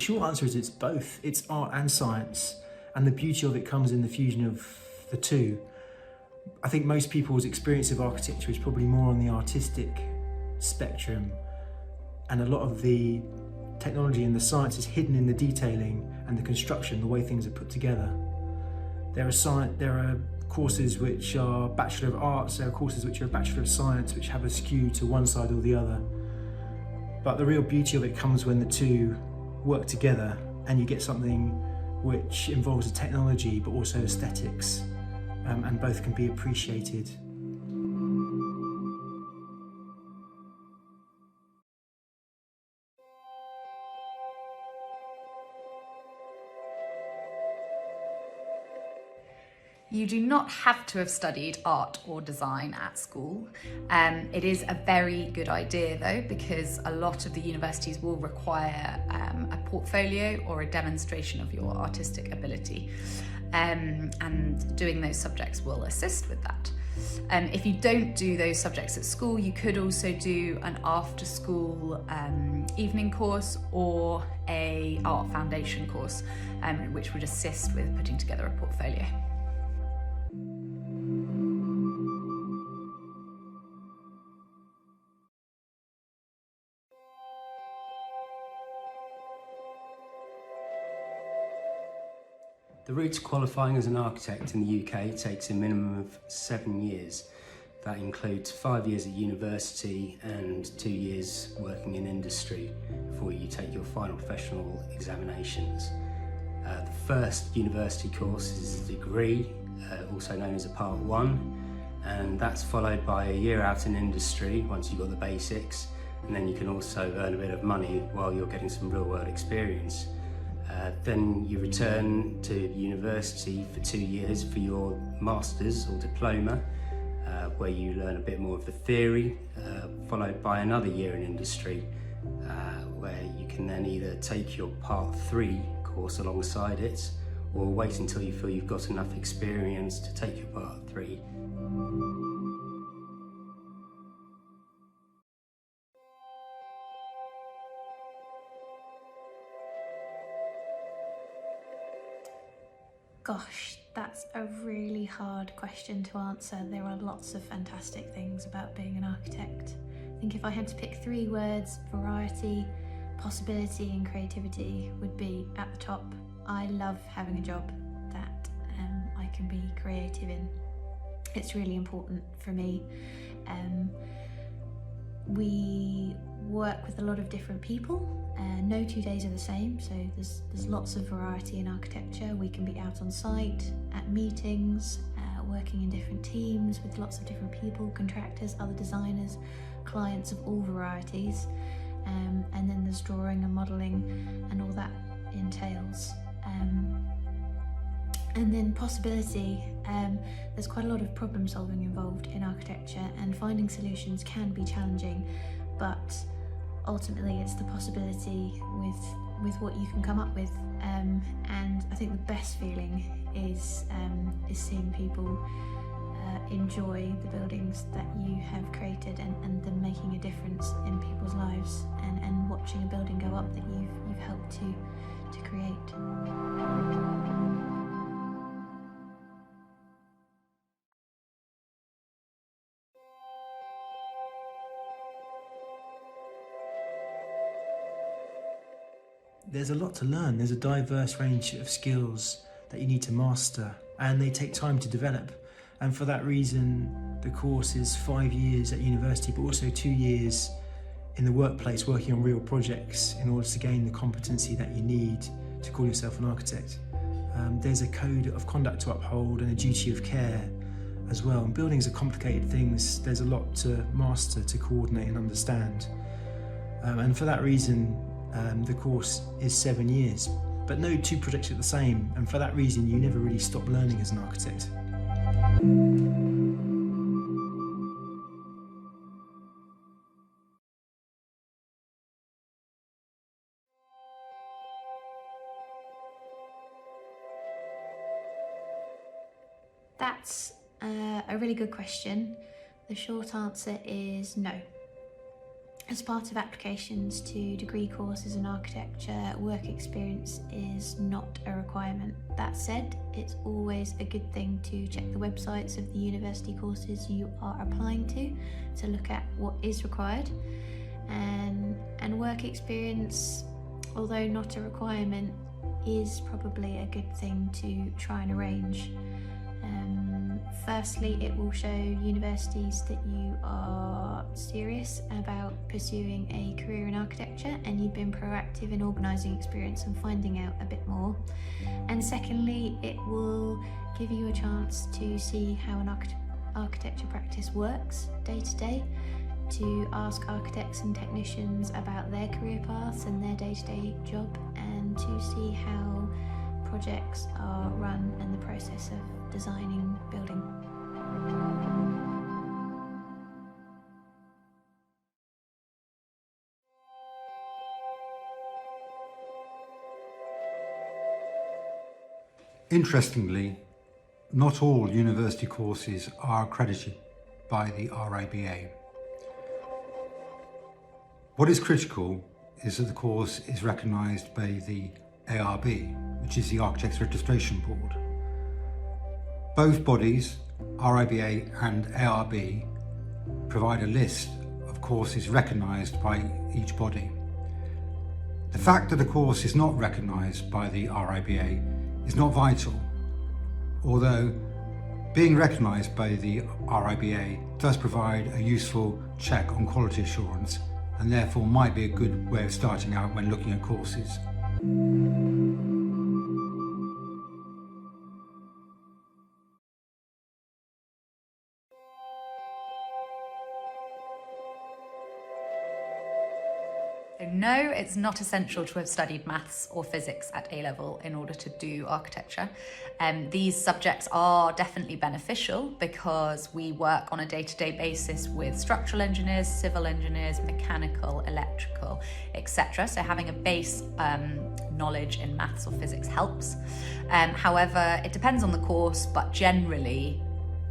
Short answer is it's both. It's art and science, and the beauty of it comes in the fusion of the two. I think most people's experience of architecture is probably more on the artistic spectrum, and a lot of the technology and the science is hidden in the detailing and the construction, the way things are put together. There are courses which are Bachelor of Arts, there are courses which are Bachelor of Science, which have a skew to one side or the other. But the real beauty of it comes when the two work together and you get something which involves the technology but also aesthetics, and both can be appreciated. You do not have to have studied art or design at school. It is a very good idea though, because a lot of the universities will require a portfolio or a demonstration of your artistic ability. And doing those subjects will assist with that. If you don't do those subjects at school, you could also do an after school evening course or a art foundation course, which would assist with putting together a portfolio. The route to qualifying as an architect in the UK takes a minimum of 7 years. That includes 5 years at university and 2 years working in industry before you take your final professional examinations. The first university course is a degree, also known as a Part 1, and that's followed by a year out in industry once you've got the basics, and then you can also earn a bit of money while you're getting some real-world experience. Then you return to university for 2 years for your master's or diploma, where you learn a bit more of the theory, followed by another year in industry, where you can then either take your Part 3 course alongside it, or wait until you feel you've got enough experience to take your Part 3. Gosh, that's a really hard question to answer. There are lots of fantastic things about being an architect. I think if I had to pick 3 words, variety, possibility and creativity would be at the top. I love having a job that I can be creative in. It's really important for me. We work with a lot of different people. No 2 days are the same, so there's lots of variety in architecture. We can be out on site, at meetings, working in different teams with lots of different people, contractors, other designers, clients of all varieties. And then there's drawing and modelling and all that entails. And then possibility, there's quite a lot of problem solving involved in architecture, and finding solutions can be challenging, but ultimately it's the possibility with what you can come up with. And I think the best feeling is seeing people enjoy the buildings that you have created and them making a difference in people's lives, and watching a building go up that you've helped to create. There's a lot to learn. There's a diverse range of skills that you need to master, and they take time to develop. And for that reason, the course is 5 years at university, but also 2 years in the workplace working on real projects in order to gain the competency that you need to call yourself an architect. There's a code of conduct to uphold and a duty of care as well. And buildings are complicated things. There's a lot to master, to coordinate and understand. And for that reason, the course is 7 years, but no 2 projects are the same, and for that reason you never really stop learning as an architect. That's a really good question. The short answer is no. As part of applications to degree courses in architecture, work experience is not a requirement. That said, it's always a good thing to check the websites of the university courses you are applying to look at what is required. And work experience, although not a requirement, is probably a good thing to try and arrange. Firstly, it will show universities that you are serious about pursuing a career in architecture and you've been proactive in organising experience and finding out a bit more. And secondly, it will give you a chance to see how an architecture practice works day to day, to ask architects and technicians about their career paths and their day-to-day job, and to see how projects are run and the process of designing building. Interestingly, not all university courses are accredited by the RIBA. What is critical is that the course is recognised by the ARB, which is the Architects Registration Board. Both bodies, RIBA and ARB, provide a list of courses recognised by each body. The fact that a course is not recognised by the RIBA is not vital, although being recognised by the RIBA does provide a useful check on quality assurance and therefore might be a good way of starting out when looking at courses. So no, it's not essential to have studied maths or physics at A-level in order to do architecture. These subjects are definitely beneficial because we work on a day-to-day basis with structural engineers, civil engineers, mechanical, electrical, etc. So having a base knowledge in maths or physics helps. However, it depends on the course, but generally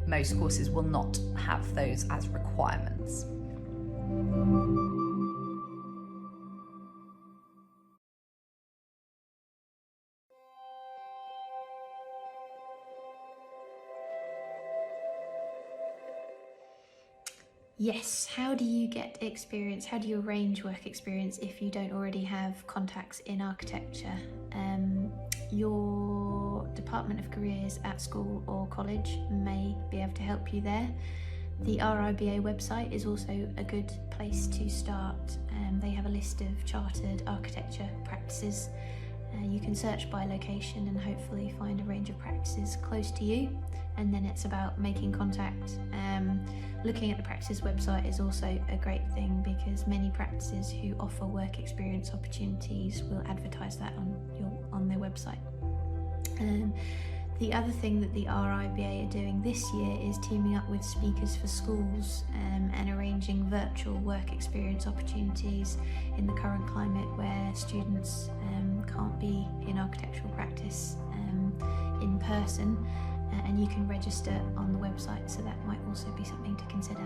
most courses will not have those as requirements. Yes, how do you get experience? How do you arrange work experience if you don't already have contacts in architecture? Your Department of Careers at school or college may be able to help you there. The RIBA website is also a good place to start. They have a list of chartered architecture practices. You can search by location and hopefully find a range of practices close to you, and then it's about making contact. Looking at the practice website is also a great thing because many practices who offer work experience opportunities will advertise that on their website. The other thing that the RIBA are doing this year is teaming up with Speakers for Schools and arranging virtual work experience opportunities in the current climate where students can't be in architectural practice in person, and you can register on the website, so that might also be something to consider.